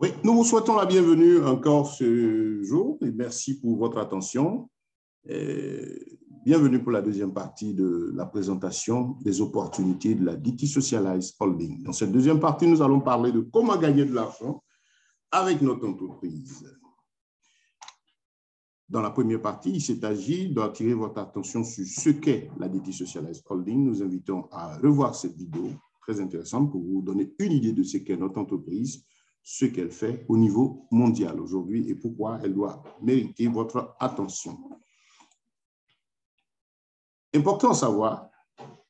Oui, nous vous souhaitons la bienvenue encore ce jour et merci pour votre attention. Bienvenue pour la deuxième partie de la présentation des opportunités de la DT Socialized Holding. Dans cette deuxième partie, nous allons parler de comment gagner de l'argent avec notre entreprise. Dans la première partie, il s'est agi d'attirer votre attention sur ce qu'est la DT Socialized Holding. Nous invitons à revoir cette vidéo très intéressante pour vous donner une idée de ce qu'est notre entreprise, ce qu'elle fait au niveau mondial aujourd'hui et pourquoi elle doit mériter votre attention. Important à savoir,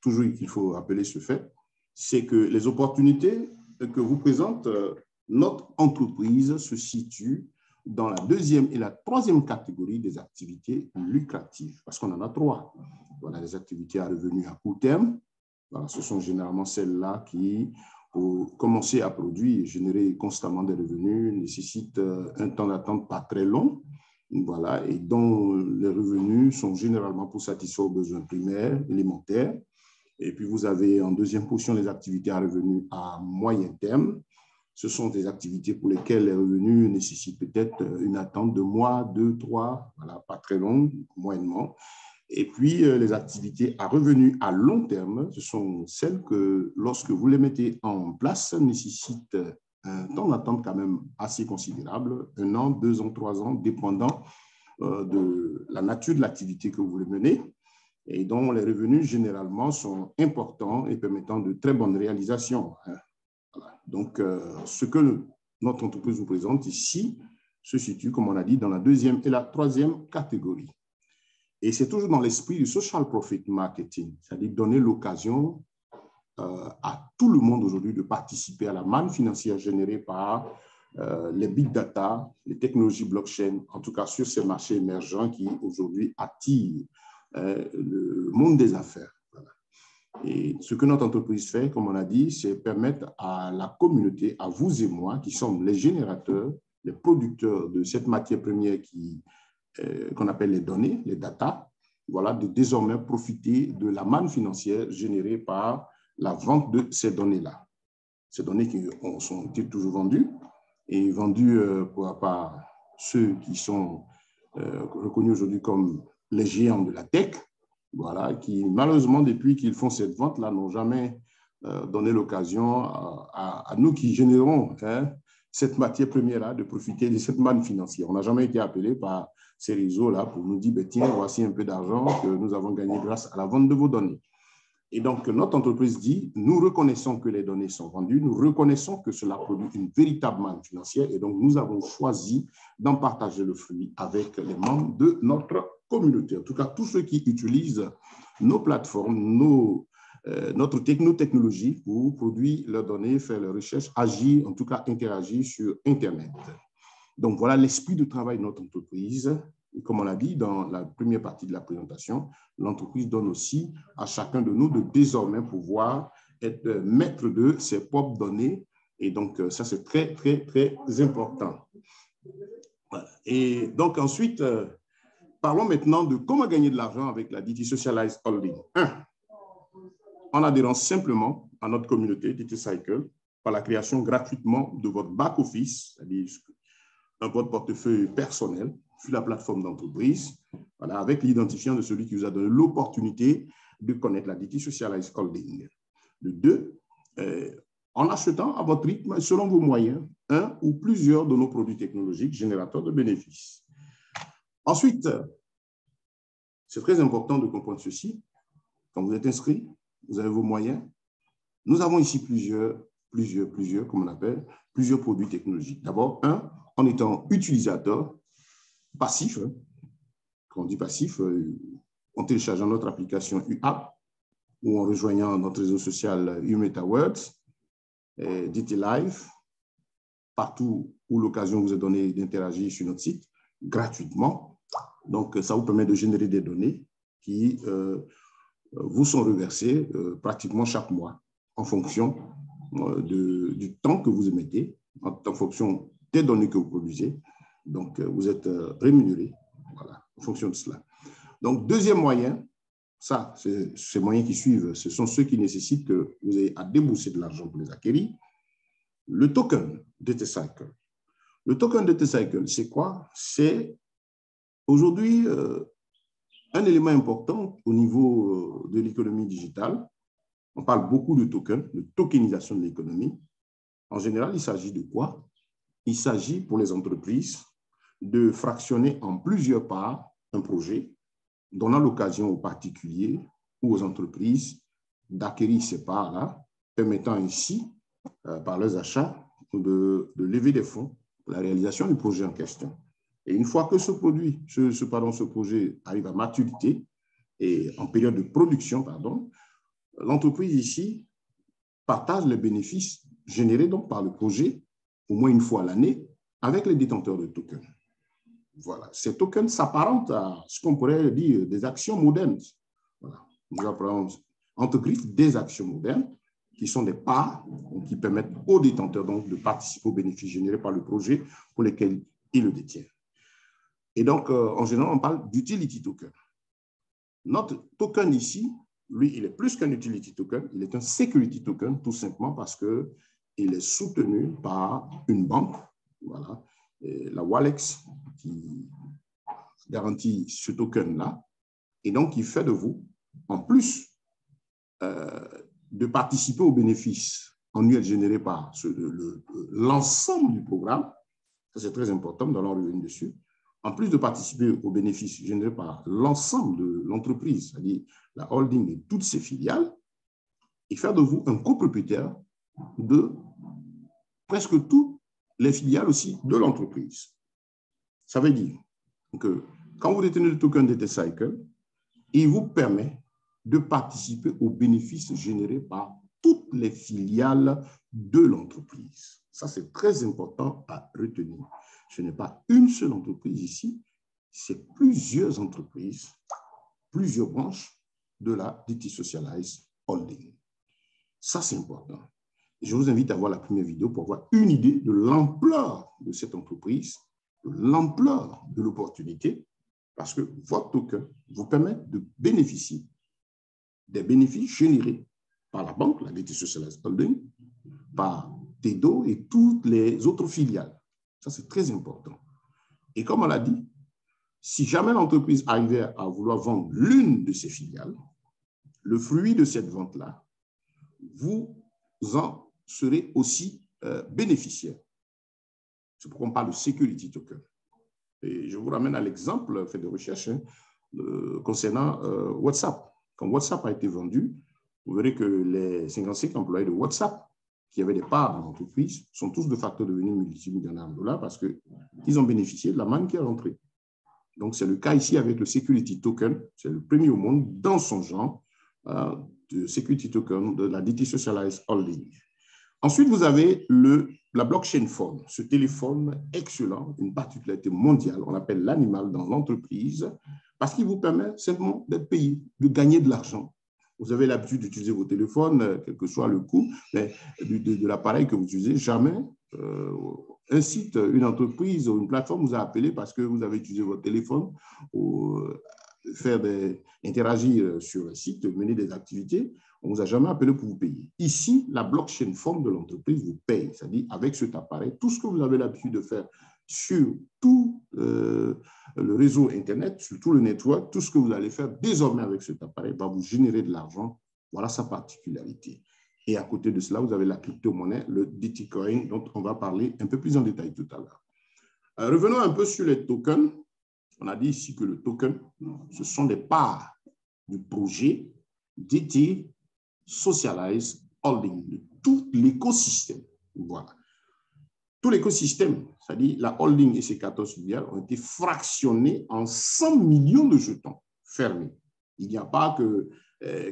toujours qu'il faut rappeler ce fait, c'est que les opportunités que vous présente notre entreprise se situent dans la deuxième et la troisième catégorie des activités lucratives, parce qu'on en a trois. Voilà, les activités à revenus à court terme. Voilà, ce sont généralement celles-là qui, pour commencer à produire et générer constamment des revenus, nécessitent un temps d'attente pas très long, voilà, et dont les revenus sont généralement pour satisfaire aux besoins primaires, élémentaires. Et puis, vous avez en deuxième position les activités à revenus à moyen terme. Ce sont des activités pour lesquelles les revenus nécessitent peut-être une attente de mois, 2, 3, voilà, pas très longue, moyennement. Et puis, les activités à revenus à long terme, ce sont celles que, lorsque vous les mettez en place, nécessitent un temps d'attente quand même assez considérable, 1 an, 2 ans, 3 ans, dépendant de la nature de l'activité que vous voulez mener, et dont les revenus généralement sont importants et permettant de très bonnes réalisations. Voilà. Donc, ce que notre entreprise vous présente ici se situe, comme on a dit, dans la deuxième et la troisième catégorie. Et c'est toujours dans l'esprit du social profit marketing, c'est-à-dire donner l'occasion à tout le monde aujourd'hui de participer à la manne financière générée par les big data, les technologies blockchain, en tout cas sur ces marchés émergents qui aujourd'hui attirent le monde des affaires. Voilà. Et ce que notre entreprise fait, comme on a dit, c'est permettre à la communauté, à vous et moi, qui sommes les générateurs, les producteurs de cette matière première qu'on appelle les données, les data, voilà, de désormais profiter de la manne financière générée par la vente de ces données-là. Ces données qui sont toujours vendues et vendues par ceux qui sont reconnus aujourd'hui comme les géants de la tech, voilà, qui malheureusement, depuis qu'ils font cette vente-là, n'ont jamais donné l'occasion à nous qui générons cette matière première-là de profiter de cette manne financière. On n'a jamais été appelé par ces réseaux-là pour nous dire, tiens, voici un peu d'argent que nous avons gagné grâce à la vente de vos données. Et donc, notre entreprise dit, nous reconnaissons que les données sont vendues, nous reconnaissons que cela produit une véritable manne financière et donc nous avons choisi d'en partager le fruit avec les membres de notre communauté. En tout cas, tous ceux qui utilisent nos plateformes, notre technologie pour produire leurs données, faire leurs recherches, agir, en tout cas interagir sur Internet. Donc, voilà l'esprit de travail de notre entreprise. Et comme on l'a dit dans la première partie de la présentation, l'entreprise donne aussi à chacun de nous de désormais pouvoir être maître de ses propres données. Et donc, ça, c'est très, très, très important. Voilà. Et donc, ensuite, parlons maintenant de comment gagner de l'argent avec la DT Socialized Holding. 1. En adhérant simplement à notre communauté DT Cycle par la création gratuitement de votre back-office, c'est-à-dire votre portefeuille personnel sur la plateforme d'entreprise, voilà, avec l'identifiant de celui qui vous a donné l'opportunité de connaître la DT Socialized Holding. Le 2, en achetant à votre rythme, selon vos moyens, un ou plusieurs de nos produits technologiques générateurs de bénéfices. Ensuite, c'est très important de comprendre ceci. Quand vous êtes inscrit, vous avez vos moyens. Nous avons ici plusieurs, comme on appelle, plusieurs produits technologiques. D'abord, en étant utilisateur passif, quand on dit passif, en téléchargeant notre application UApp ou en rejoignant notre réseau social UMetaWords, DT Live, partout où l'occasion vous est donnée d'interagir sur notre site gratuitement. Donc, ça vous permet de générer des données qui vous sont reversées pratiquement chaque mois en fonction du temps que vous émettez, en fonction des données que vous produisez. Donc, vous êtes rémunéré, voilà, en fonction de cela. Donc, deuxième moyen, ça, ces moyens qui suivent, ce sont ceux qui nécessitent que vous ayez à débourser de l'argent pour les acquérir. Le token DT Cycle. Le token Data Cycle, c'est quoi? C'est aujourd'hui un élément important au niveau de l'économie digitale. On parle beaucoup de tokens, de tokenisation de l'économie. En général, il s'agit de quoi? Il s'agit pour les entreprises de fractionner en plusieurs parts un projet, donnant l'occasion aux particuliers ou aux entreprises d'acquérir ces parts-là, permettant ainsi, par leurs achats, de lever des fonds pour la réalisation du projet en question. Et une fois que ce projet arrive à maturité et en période de production, l'entreprise ici partage les bénéfices générés donc par le projet au moins une fois à l'année avec les détenteurs de tokens. Voilà. Ces tokens s'apparentent à ce qu'on pourrait dire des actions modernes. Voilà. Nous appelons entre griffes des actions modernes qui sont des parts qui permettent aux détenteurs donc de participer aux bénéfices générés par le projet pour lesquels ils le détiennent. Et donc, en général, on parle d'utility token. Notre token ici, lui, il est plus qu'un utility token, il est un security token, tout simplement parce qu'il est soutenu par une banque, voilà, la Walex, qui garantit ce token-là, et donc qui fait de vous, en plus de participer aux bénéfices annuels générés par l'ensemble du programme, ça c'est très important, nous allons revenir dessus, en plus de participer aux bénéfices générés par l'ensemble de l'entreprise, c'est-à-dire la holding et toutes ses filiales, et faire de vous un copropriétaire de presque toutes les filiales aussi de l'entreprise. Ça veut dire que quand vous détenez le token Data Cycle, il vous permet de participer aux bénéfices générés par toutes les filiales de l'entreprise. Ça, c'est très important à retenir. Ce n'est pas une seule entreprise ici, c'est plusieurs entreprises, plusieurs branches de la Detsocialize Holding. Ça, c'est important. Je vous invite à voir la première vidéo pour avoir une idée de l'ampleur de cette entreprise, de l'ampleur de l'opportunité, parce que votre token vous permet de bénéficier des bénéfices générés par la banque, la Detsocialize Holding, par TEDO et toutes les autres filiales. Ça, c'est très important. Et comme on l'a dit, si jamais l'entreprise arrivait à vouloir vendre l'une de ses filiales, le fruit de cette vente-là, vous en serez aussi bénéficiaire. C'est pourquoi on parle de security token. Et je vous ramène à l'exemple fait de recherche concernant WhatsApp. Quand WhatsApp a été vendu, vous verrez que les 55 employés de WhatsApp qui avaient des parts dans l'entreprise sont tous de facto devenus multimillionnaires en dollars parce qu'ils ont bénéficié de la manne qui est rentrée. Donc, c'est le cas ici avec le security token. C'est le premier au monde dans son genre de security token de la Detsocialize Holding. Ensuite, vous avez la blockchain phone, ce téléphone excellent, une particularité mondiale, on appelle l'animal dans l'entreprise, parce qu'il vous permet simplement d'être payé, de gagner de l'argent. Vous avez l'habitude d'utiliser vos téléphones, quel que soit le coût de l'appareil que vous utilisez. Jamais un site, une entreprise ou une plateforme vous a appelé parce que vous avez utilisé votre téléphone ou interagir sur un site, mener des activités. On ne vous a jamais appelé pour vous payer. Ici, la blockchain forme de l'entreprise vous paye, c'est-à-dire avec cet appareil, tout ce que vous avez l'habitude de faire sur tout le réseau Internet, sur tout le network, tout ce que vous allez faire désormais avec cet appareil va vous générer de l'argent. Voilà sa particularité. Et à côté de cela, vous avez la crypto-monnaie, le Dtcoin, dont on va parler un peu plus en détail tout à l'heure. Revenons un peu sur les tokens. On a dit ici que le token, ce sont des parts du projet Detsocialize Holding, de tout l'écosystème. Voilà. Tout l'écosystème, c'est-à-dire la holding et ses 14 filiales, ont été fractionnés en 100 millions de jetons fermés. Il n'y a pas que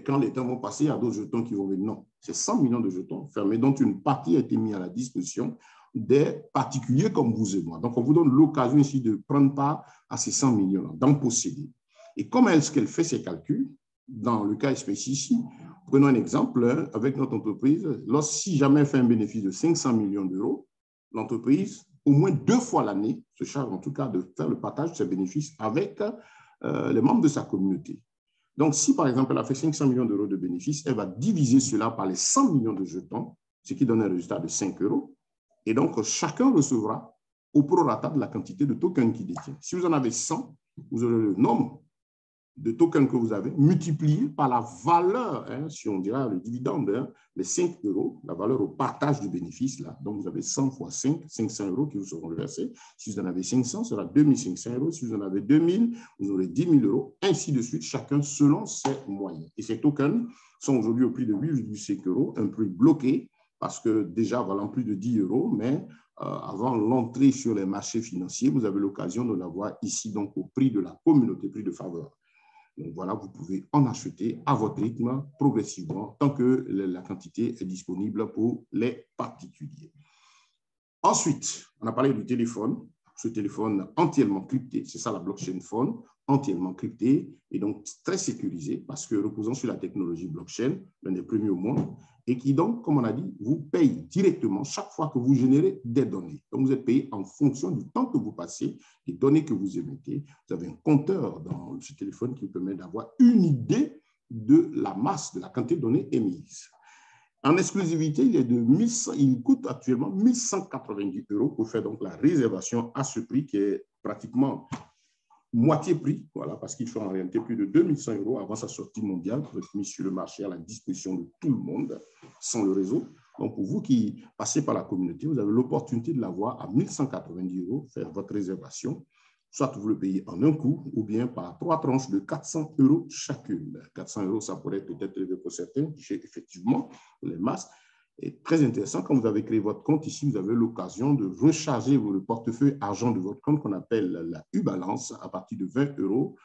quand les temps vont passer, il y a d'autres jetons qui vont venir. Non, c'est 100 millions de jetons fermés, dont une partie a été mise à la disposition des particuliers comme vous et moi. Donc, on vous donne l'occasion ici de prendre part à ces 100 millions-là, d'en posséder. Et comment est-ce qu'elle fait ses calculs? Dans le cas espèce ici, prenons un exemple avec notre entreprise. Si jamais elle fait un bénéfice de 500 millions d'euros, l'entreprise, au moins 2 fois l'année, se charge en tout cas de faire le partage de ses bénéfices avec les membres de sa communauté. Donc, si par exemple, elle a fait 500 millions d'euros de bénéfices, elle va diviser cela par les 100 millions de jetons, ce qui donne un résultat de 5 euros. Et donc, chacun recevra au prorata de la quantité de tokens qu'il détient. Si vous en avez 100, vous aurez le nombre de tokens que vous avez multiplié par la valeur, si on dira le dividende, les 5 euros, la valeur au partage du bénéfice. Là. Donc, vous avez 100 fois 5, 500 euros qui vous seront versés. Si vous en avez 500, ce sera 2500 euros. Si vous en avez 2000, vous aurez 10 000 euros, ainsi de suite, chacun selon ses moyens. Et ces tokens sont aujourd'hui au prix de 8,5 euros, un prix bloqué, parce que déjà valant plus de 10 euros, mais avant l'entrée sur les marchés financiers, vous avez l'occasion de l'avoir ici, donc au prix de la communauté, prix de faveur. Donc voilà, vous pouvez en acheter à votre rythme progressivement tant que la quantité est disponible pour les particuliers. Ensuite, on a parlé du téléphone. Ce téléphone entièrement crypté, c'est ça la blockchain phone, entièrement crypté et donc très sécurisé parce que reposant sur la technologie blockchain, l'un des premiers au monde, et qui donc, comme on a dit, vous paye directement chaque fois que vous générez des données. Donc vous êtes payé en fonction du temps que vous passez, des données que vous émettez. Vous avez un compteur dans ce téléphone qui permet d'avoir une idée de la masse, de la quantité de données émises. En exclusivité, il coûte actuellement 1190 euros pour faire donc la réservation à ce prix qui est pratiquement moitié prix, voilà, parce qu'il faut en réalité plus de 2100 euros avant sa sortie mondiale pour être mis sur le marché à la disposition de tout le monde sans le réseau. Donc, pour vous qui passez par la communauté, vous avez l'opportunité de l'avoir à 1190 euros, faire votre réservation. Soit vous le payez en un coup ou bien par 3 tranches de 400 euros chacune. 400 euros, ça pourrait peut-être élevé pour certains, effectivement, les masses. Et très intéressant, quand vous avez créé votre compte ici, vous avez l'occasion de recharger le portefeuille argent de votre compte qu'on appelle la U-Balance à partir de 20 euros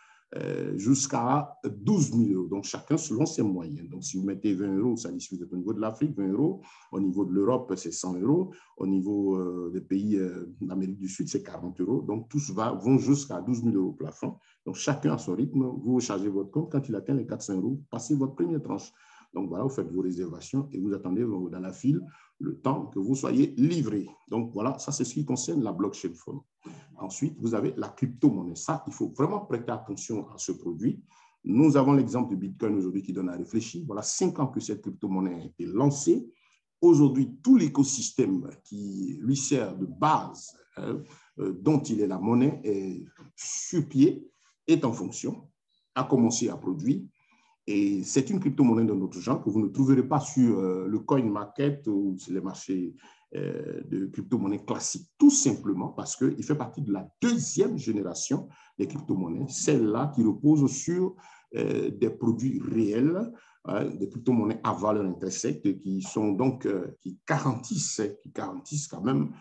jusqu'à 12 000 euros. Donc, chacun selon ses moyens. Donc, si vous mettez 20 euros, ça dit si vous êtes au niveau de l'Afrique, 20 euros. Au niveau de l'Europe, c'est 100 euros. Au niveau des pays d'Amérique du Sud, c'est 40 euros. Donc, tous vont jusqu'à 12 000 euros au plafond. Donc, chacun à son rythme, vous rechargez votre compte. Quand il atteint les 400 euros, passez votre première tranche. Donc, voilà, vous faites vos réservations et vous attendez dans la file le temps que vous soyez livré. Donc, voilà, ça, c'est ce qui concerne la blockchain phone. Ensuite, vous avez la crypto-monnaie. Ça, il faut vraiment prêter attention à ce produit. Nous avons l'exemple de Bitcoin aujourd'hui qui donne à réfléchir. Voilà 5 ans que cette crypto-monnaie a été lancée. Aujourd'hui, tout l'écosystème qui lui sert de base, dont il est la monnaie, est sur pied, est en fonction, a commencé à produire. Et c'est une crypto-monnaie de notre genre que vous ne trouverez pas sur le coin market ou sur les marchés de crypto-monnaies classiques, tout simplement parce qu'il fait partie de la deuxième génération des crypto-monnaies, celle-là qui repose sur des produits réels, des crypto-monnaies à valeur intrinsèque qui sont donc, qui garantissent quand même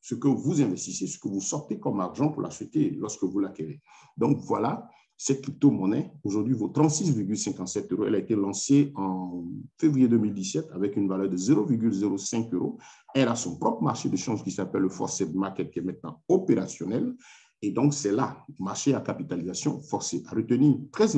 ce que vous investissez, ce que vous sortez comme argent pour l'acheter lorsque vous l'acquérez. Donc voilà, cette crypto-monnaie, aujourd'hui, vaut 36,57 euros. Elle a été lancée en février 2017 avec une valeur de 0,05 euros. Elle a son propre marché de change qui s'appelle le Forced Market, qui est maintenant opérationnel. Et donc, c'est là, marché à capitalisation forcée. À retenir, très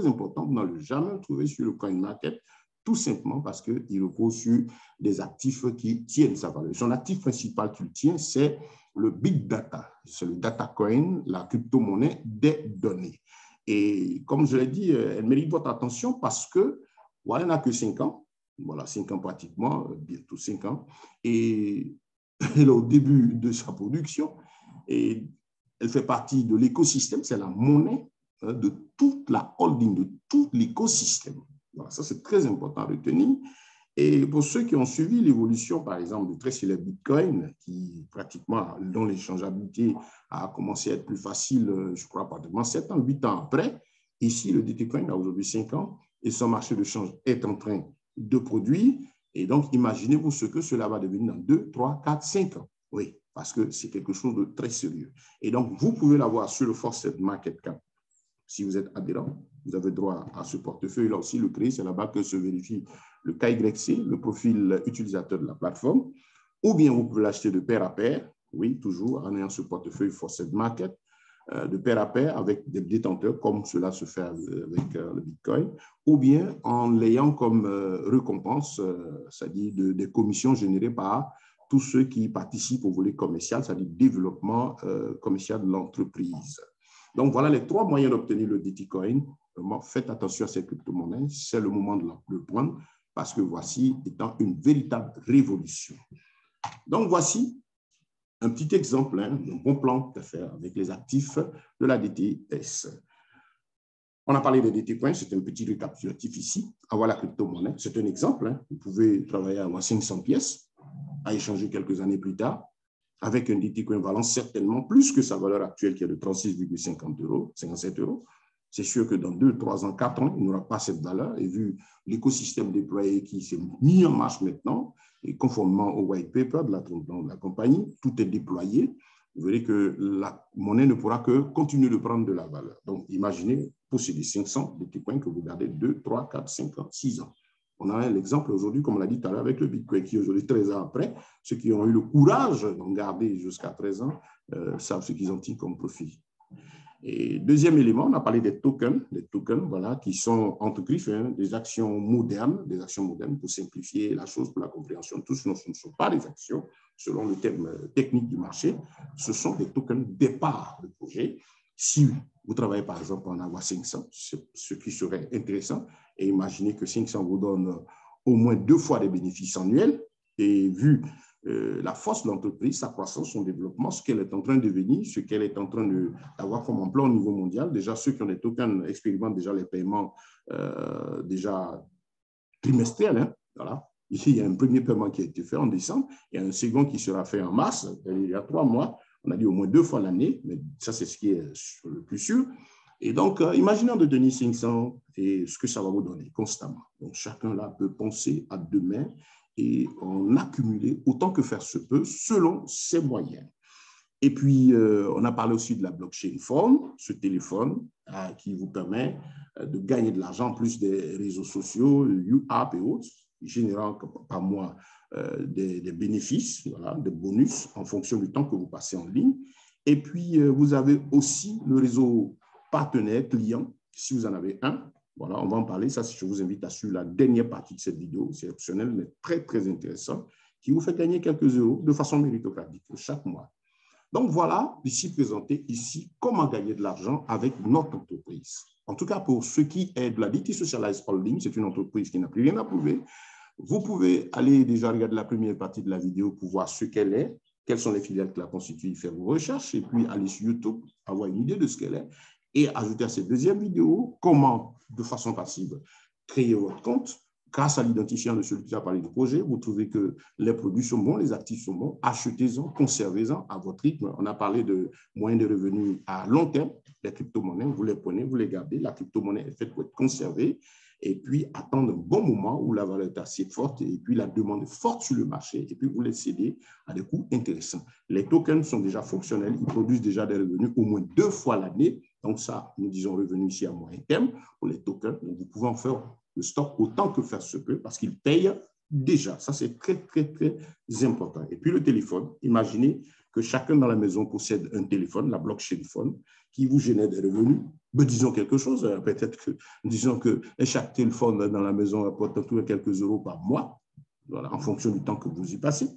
important, vous n'allez jamais le trouver sur le coin market, tout simplement parce qu'il repose sur des actifs qui tiennent sa valeur. Son actif principal qu'il tient, c'est le big data, c'est le data coin, la crypto-monnaie des données. Et comme je l'ai dit, elle mérite votre attention parce que, voilà, elle n'a que 5 ans, voilà, 5 ans pratiquement, bientôt 5 ans, et elle est au début de sa production, et elle fait partie de l'écosystème, c'est la monnaie de toute la holding, de tout l'écosystème. Voilà, ça c'est très important à retenir. Et pour ceux qui ont suivi l'évolution, par exemple, du très célèbre Bitcoin, qui pratiquement, dont l'échangeabilité a commencé à être plus facile, je crois, pratiquement 7 ans, 8 ans après, ici, le Bitcoin a aujourd'hui 5 ans et son marché de change est en train de produire. Et donc, imaginez-vous ce que cela va devenir dans 2, 3, 4, 5 ans. Oui, parce que c'est quelque chose de très sérieux. Et donc, vous pouvez l'avoir sur le Forced Market Cap. Si vous êtes adhérent, vous avez droit à ce portefeuille-là aussi, le créer. C'est là-bas que se vérifie le KYC, le profil utilisateur de la plateforme. Ou bien vous pouvez l'acheter de pair à pair, oui, toujours en ayant ce portefeuille Forced Market, de pair à pair avec des détenteurs, comme cela se fait avec le Bitcoin, ou bien en l'ayant comme récompense, c'est-à-dire des commissions générées par tous ceux qui participent au volet commercial, c'est-à-dire développement commercial de l'entreprise. Donc, voilà les 3 moyens d'obtenir le Bitcoin. Faites attention à ces crypto-monnaies. C'est le moment de le prendre parce que voici étant une véritable révolution. Donc, voici un petit exemple d'un bon plan d'affaires avec les actifs de la DTS. On a parlé des DT Coins, c'est un petit récapitulatif ici. Avoir la crypto-monnaie, c'est un exemple. Vous pouvez travailler à avoir 500 pièces, à échanger quelques années plus tard, avec un DT Coin valant certainement plus que sa valeur actuelle qui est de 36,50 €, 57 €. C'est sûr que dans 2, 3 ans, 4 ans, il n'aura pas cette valeur. Et vu l'écosystème déployé qui s'est mis en marche maintenant, et conformément au white paper de la compagnie, tout est déployé. Vous verrez que la monnaie ne pourra que continuer de prendre de la valeur. Donc, imaginez posséder 500 de Bitcoin que vous gardez 2, 3, 4, 5 ans, 6 ans. On a l'exemple aujourd'hui, comme on l'a dit tout à l'heure, avec le Bitcoin qui aujourd'hui, 13 ans après, ceux qui ont eu le courage d'en garder jusqu'à 13 ans savent ce qu'ils ont tiré comme profit. Et deuxième élément, on a parlé des tokens voilà, qui sont entre griffes, des actions modernes pour simplifier la chose, pour la compréhension. Tout ce ne sont pas des actions, selon le terme technique du marché, ce sont des tokens départ de projet. Si vous travaillez par exemple en avoir 500, ce qui serait intéressant, et imaginez que 500 vous donne au moins 2 fois les bénéfices annuels, et vu la force de l'entreprise, sa croissance, son développement, ce qu'elle est en train de devenir, ce qu'elle est en train d'avoir comme emploi au niveau mondial. Déjà, ceux qui ont des tokens expérimentent déjà les paiements déjà trimestriels. Hein, voilà. Ici, il y a un premier paiement qui a été fait en décembre, il y a un second qui sera fait en mars, il y a 3 mois. On a dit au moins 2 fois l'année, mais ça, c'est ce qui est le plus sûr. Et donc, imaginons de donner 500 et ce que ça va vous donner constamment. Donc, chacun là peut penser à demain et en accumuler autant que faire se peut selon ses moyens. Et puis, on a parlé aussi de la blockchain phone, ce téléphone qui vous permet de gagner de l'argent en plus des réseaux sociaux, YouApp et autres, générant par mois des bénéfices, voilà, des bonus en fonction du temps que vous passez en ligne. Et puis, vous avez aussi le réseau partenaire client, si vous en avez un. Voilà, on va en parler. Ça, je vous invite à suivre la dernière partie de cette vidéo. C'est optionnel, mais très, très intéressant, qui vous fait gagner quelques euros de façon méritocratique chaque mois. Donc, voilà, ici présenté ici comment gagner de l'argent avec notre entreprise. En tout cas, pour ce qui est de la DT Socialized Holding, c'est une entreprise qui n'a plus rien à prouver. Vous pouvez aller déjà regarder la première partie de la vidéo pour voir ce qu'elle est, quelles sont les filiales qui la constituent, faire vos recherches, et puis aller sur YouTube, avoir une idée de ce qu'elle est, et ajouter à cette deuxième vidéo comment, de façon passive, créer votre compte. Grâce à l'identifiant de celui qui a parlé du projet, vous trouvez que les produits sont bons, les actifs sont bons, achetez-en, conservez-en à votre rythme. On a parlé de moyens de revenus à long terme, les crypto-monnaies, vous les prenez, vous les gardez, la crypto-monnaie est faite pour être conservée, et puis attendre un bon moment où la valeur est assez forte, et puis la demande est forte sur le marché, et puis vous les cédez à des coûts intéressants. Les tokens sont déjà fonctionnels, ils produisent déjà des revenus au moins 2 fois l'année. Donc ça, nous disons revenus ici à moyen terme pour les tokens. Donc vous pouvez en faire le stock autant que faire se peut parce qu'ils payent déjà. Ça, c'est très, très, très important. Et puis le téléphone, imaginez que chacun dans la maison possède un téléphone, la blockchain phone, qui vous génère des revenus. Mais disons quelque chose, peut-être que, disons que chaque téléphone dans la maison apporte quelques euros par mois, voilà, en fonction du temps que vous y passez.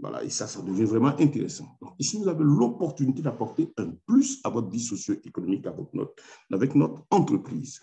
Voilà, et ça devient vraiment intéressant. Donc, ici, vous avez l'opportunité d'apporter un plus à votre vie socio-économique avec notre entreprise.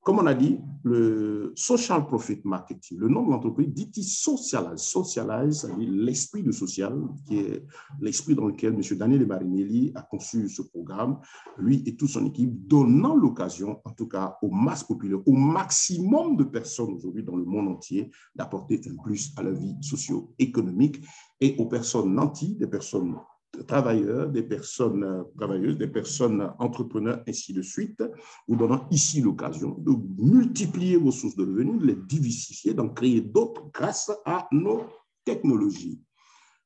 Comme on a dit, le social profit marketing, le nom de l'entreprise dit Socialize. Socialize, c'est-à-dire l'esprit de social, qui est l'esprit dans lequel M. Daniele Marinelli a conçu ce programme, lui et toute son équipe, donnant l'occasion, en tout cas aux masses populaires, au maximum de personnes aujourd'hui dans le monde entier, d'apporter un plus à la vie socio-économique et aux personnes nantis, des personnes travailleurs, des personnes travailleuses, des personnes entrepreneurs, ainsi de suite, vous donnant ici l'occasion de multiplier vos sources de revenus, de les diversifier, d'en créer d'autres grâce à nos technologies.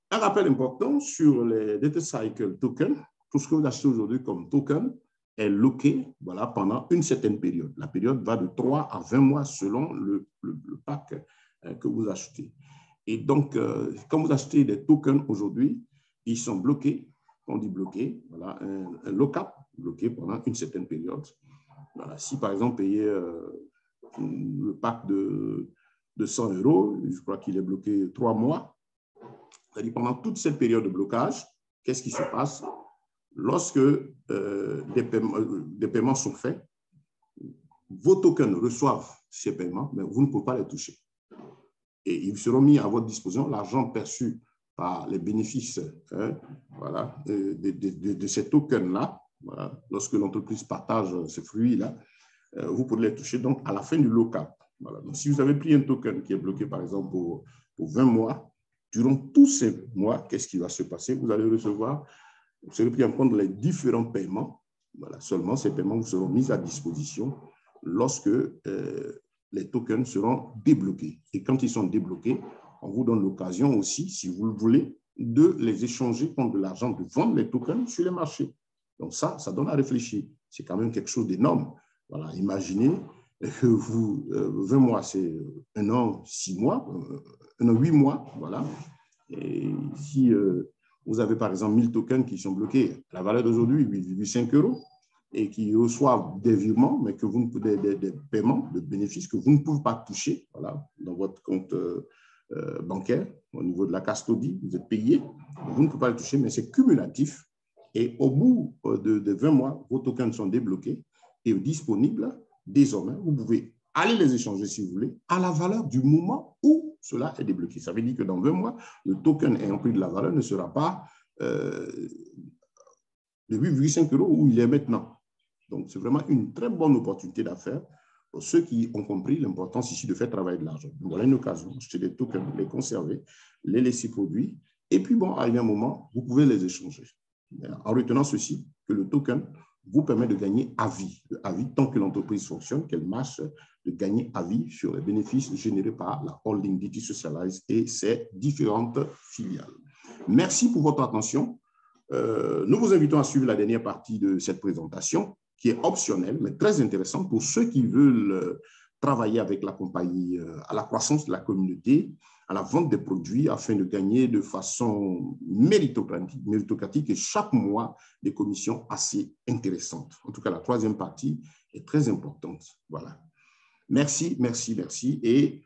Un rappel important sur les Data Cycle Tokens, tout ce que vous achetez aujourd'hui comme token est loqué, voilà, pendant une certaine période. La période va de 3 à 20 mois selon le pack que vous achetez. Et donc, quand vous achetez des tokens aujourd'hui, ils sont bloqués, on dit bloqués, voilà, un lock-up, bloqué pendant une certaine période. Voilà, si par exemple, payez le pack de 100 €, je crois qu'il est bloqué 3 mois, c'est-à-dire pendant toute cette période de blocage, qu'est-ce qui se passe? Lorsque des paiements sont faits, vos tokens reçoivent ces paiements, mais vous ne pouvez pas les toucher. Et ils seront mis à votre disposition, l'argent perçu par les bénéfices voilà, de ces tokens-là. Voilà. Lorsque l'entreprise partage ces fruits-là, vous pourrez les toucher donc à la fin du lock-up. Voilà. Donc, si vous avez pris un token qui est bloqué, par exemple, pour 20 mois, durant tous ces mois, qu'est-ce qui va se passer? Vous allez recevoir, vous serez pris en compte les différents paiements. Voilà. Seulement, ces paiements vous seront mis à disposition lorsque les tokens seront débloqués. Et quand ils sont débloqués, on vous donne l'occasion aussi, si vous le voulez, de les échanger contre de l'argent, de vendre les tokens sur les marchés. Donc ça donne à réfléchir. C'est quand même quelque chose d'énorme. Voilà, imaginez que vous, 20 mois, c'est 1 an, 6 mois, 1 an, 8 mois, voilà. Et si vous avez par exemple 1000 tokens qui sont bloqués, la valeur d'aujourd'hui, 8,5 €, et qui reçoivent des virements, mais que vous des paiements, de bénéfices que vous ne pouvez pas toucher, voilà, dans votre compte bancaire, au niveau de la custodie, vous êtes payé, vous ne pouvez pas le toucher, mais c'est cumulatif. Et au bout de 20 mois, vos tokens sont débloqués et disponibles. Désormais, vous pouvez aller les échanger si vous voulez à la valeur du moment où cela est débloqué. Ça veut dire que dans 20 mois, le token ayant pris de la valeur ne sera pas de 8,5 € où il est maintenant. Donc, c'est vraiment une très bonne opportunité d'affaires pour ceux qui ont compris l'importance ici de faire travailler de l'argent. Voilà une occasion, acheter des tokens, les conserver, les laisser produire. Et puis, bon, à un moment, vous pouvez les échanger. En retenant ceci, que le token vous permet de gagner à vie. À vie, tant que l'entreprise fonctionne, qu'elle marche, de gagner à vie sur les bénéfices générés par la holding DT Socialize et ses différentes filiales. Merci pour votre attention. Nous vous invitons à suivre la dernière partie de cette présentation, qui est optionnelle, mais très intéressante pour ceux qui veulent travailler avec la compagnie à la croissance de la communauté, à la vente des produits, afin de gagner de façon méritocratique et chaque mois des commissions assez intéressantes. En tout cas, la troisième partie est très importante. Voilà. Merci, merci, merci et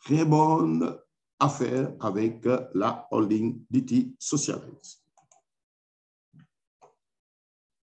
très bonne affaire avec la holding DT Socialize.